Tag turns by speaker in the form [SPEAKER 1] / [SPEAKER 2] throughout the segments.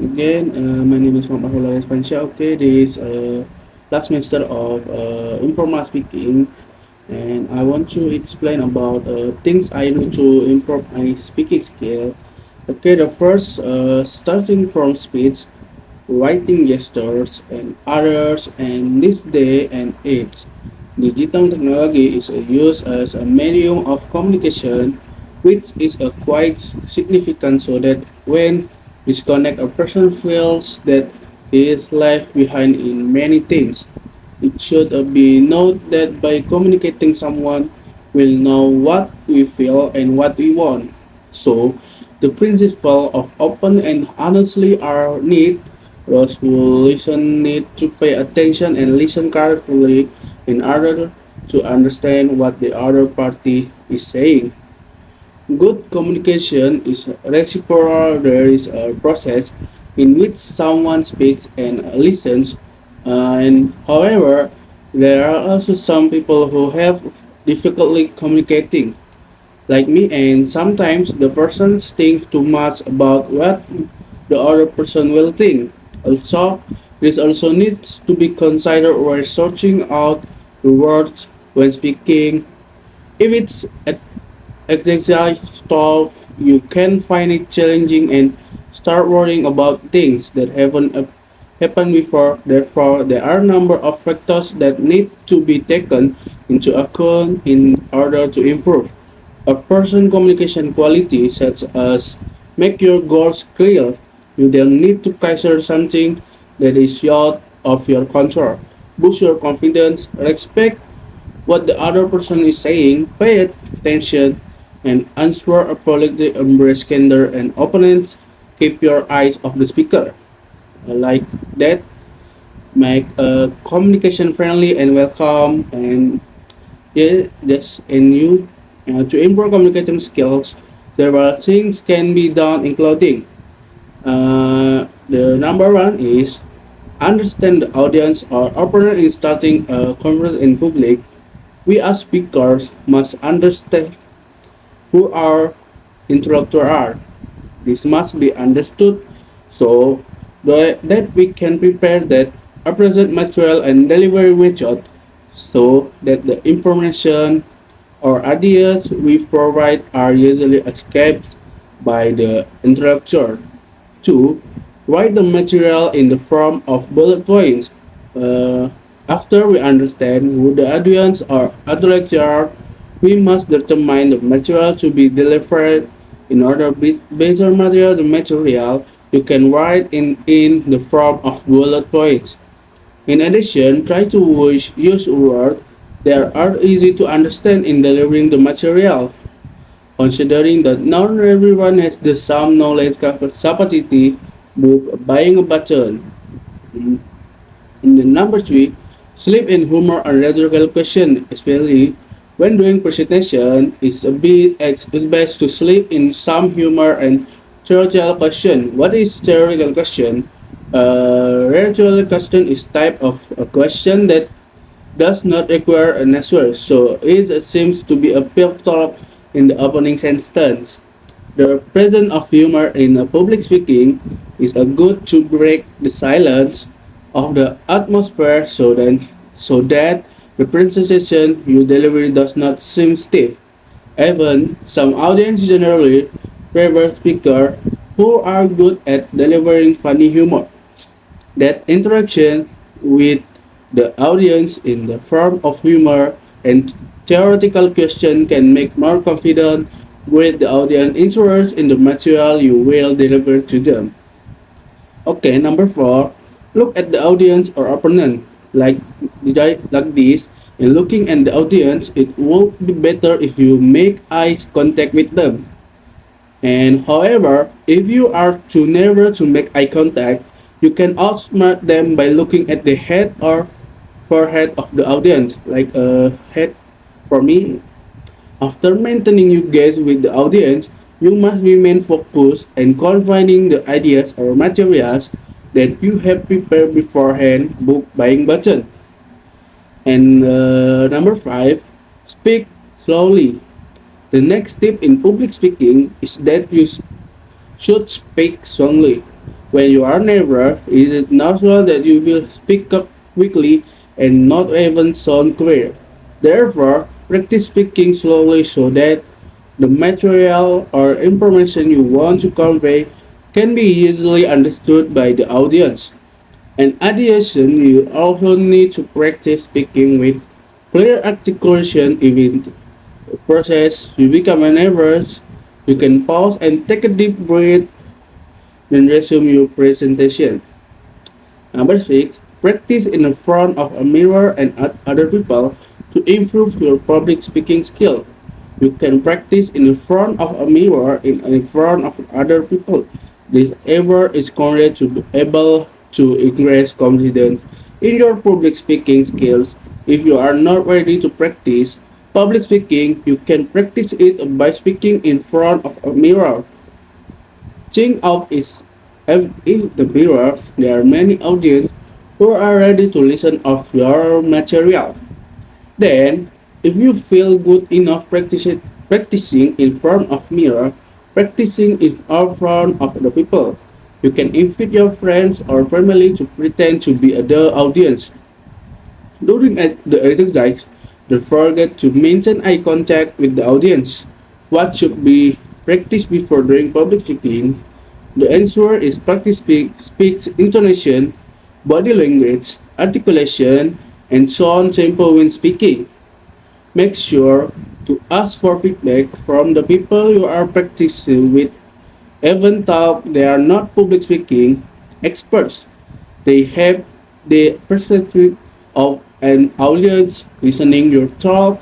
[SPEAKER 1] again. My name is Muhammad Pansha. Okay, this last semester of informal speaking, and I want to explain about things I do to improve my speaking skill. Okay, the first, starting from speech, writing gestures, and others, and this day and age. Digital technology is used as a medium of communication, which is a quite significant so that when disconnect a person feels that he is left behind in many things. It should be noted that by communicating someone will know what we feel and what we want. So the principle of open and honestly are need. Those who listen need to pay attention and listen carefully in order to understand what the other party is saying. Good communication is reciprocal. There is a process in which someone speaks and listens. And however, there are also some people who have difficulty communicating, like me, and sometimes the person thinks too much about what the other person will think. Also, this also needs to be considered while searching out the words when speaking. If it's exhaustive, you can find it challenging and start worrying about things that haven't happened before. Therefore, there are a number of factors that need to be taken into account in order to improve a person communication quality, such as make your goals clear. You don't need to capture something that is out of your control. Boost your confidence, respect what the other person is saying, pay attention, and answer appropriately, embrace candor and openness. Keep your eyes off the speaker. Like that, make communication friendly and welcome, and yeah, yes, and you to improve communicating skills, there are things can be done, including the number one is understand the audience or opponent in starting a conversation in public. We as speakers must understand who our interlocutor are. This must be understood so that we can prepare that appropriate material and delivery method so that the information or ideas we provide are usually escaped by the interlocutor. 2. Write the material in the form of bullet points. Uh, After we understand who the audience or interlocutor, we must determine the material to be delivered. In order to better material the material, you can write in the form of bullet points. In addition, try to use words that are easy to understand in delivering the material, considering that not everyone has the same knowledge capacity book buying a button. Mm. In the number three, sleep and humor are rhetorical question, especially when doing presentation. It's best to sleep in some humor and theoretical question. What is theoretical question? Rhetorical question is type of a question that does not require an answer, so it seems to be a pivotal in the opening sentence. The presence of humor in a public speaking is a good to break the silence of the atmosphere so that the presentation you deliver does not seem stiff. Even some audience generally favor speakers who are good at delivering funny humor. That interaction with the audience in the form of humor and theoretical question can make more confident with the audience interest in the material you will deliver to them. Okay, number four, look at the audience or opponent like this. And looking at the audience, it will be better if you make eye contact with them. And however, if you are too never to make eye contact, you can outsmart them by looking at the head or forehead of the audience, like a head. For me, after maintaining your gaze with the audience, you must remain focused and confining the ideas or materials that you have prepared beforehand. Book buying button. And number five, speak slowly. The next tip in public speaking is that you should speak slowly. When you are nervous, is it natural that you will speak up quickly and not even sound clear. Therefore, practice speaking slowly so that the material or information you want to convey can be easily understood by the audience. In addition, you also need to practice speaking with clear articulation in the process. You become nervous, you can pause and take a deep breath, then resume your presentation. Number 6, practice in front of a mirror and other people to improve your public speaking skill. You can practice in front of a mirror in front of other people. This effort is correct to be able to increase confidence in your public speaking skills. If you are not ready to practice public speaking, you can practice it by speaking in front of a mirror. Think of is in the mirror, there are many audience who are ready to listen of your material. Then, if you feel good enough practicing in front of mirror, practicing in front of the people, you can invite your friends or family to pretend to be the audience. During the exercise, don't forget to maintain eye contact with the audience. What should be practiced before doing public speaking? The answer is practice speaks intonation, body language, articulation, and tone tempo when speaking. Make sure to ask for feedback from the people you are practicing with, even though they are not public speaking experts. They have the perspective of an audience listening your talk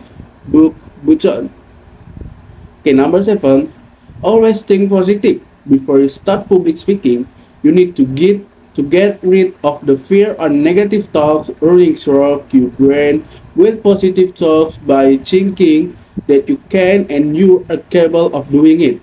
[SPEAKER 1] book button. Okay, number 7, always think positive. Before you start public speaking, you need to get rid of the fear or negative thoughts running through your brain with positive thoughts by thinking that you can and you are capable of doing it.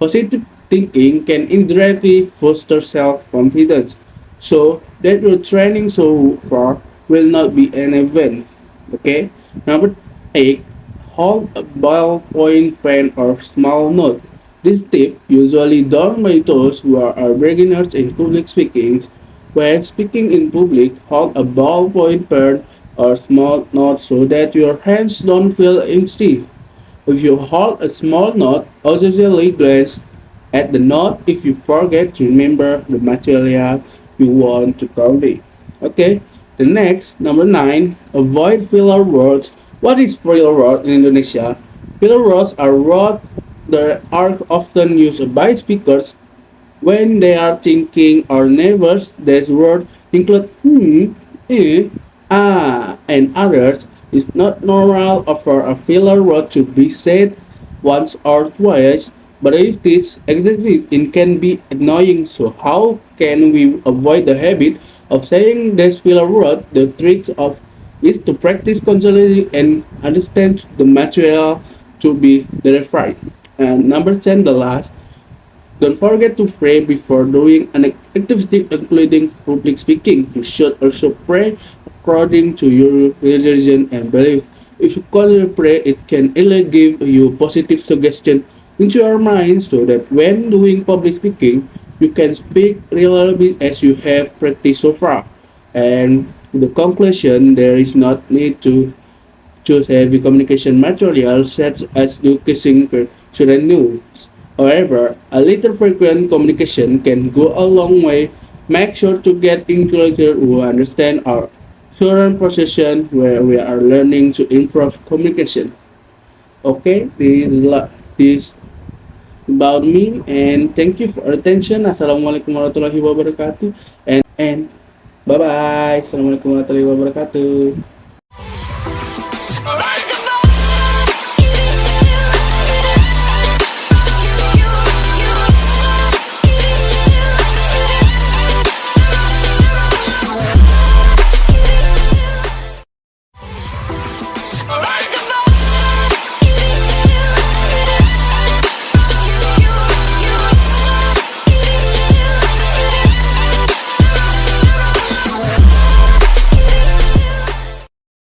[SPEAKER 1] Positive thinking can indirectly foster self-confidence, so that your training so far will not be an event. Okay. Number 8, hold a ballpoint pen or small note. This tip usually done by those who are beginners in public speaking. When speaking in public, hold a ballpoint pen or small note so that your hands don't feel empty. If you hold a small note, occasionally glance at the note if you forget to remember the material you want to convey. Okay, the next, number 9, avoid filler words. What is filler word in Indonesia? Filler words are words that are often used by speakers when they are thinking or nervous. These words include and others. It's not normal for a filler word to be said once or twice, but if this exists, it can be annoying. So how can we avoid the habit of saying this filler word? The trick of is to practice constantly and understand the material to be delivered. And number 10, the last, don't forget to pray before doing an activity including public speaking. You should also pray according to your religion and belief. If you constantly pray, it can really give you positive suggestion into your mind so that when doing public speaking, you can speak reliably as you have practiced so far. And the conclusion, there is not need to choose heavy communication materials such as education student news. However, a little frequent communication can go a long way. Make sure to get interlocutors who understand our current position where we are learning to improve communication. Okay, this about me and thank you for attention. Assalamualaikum warahmatullahi wabarakatuh and bye bye. Assalamualaikum warahmatullahi wabarakatuh.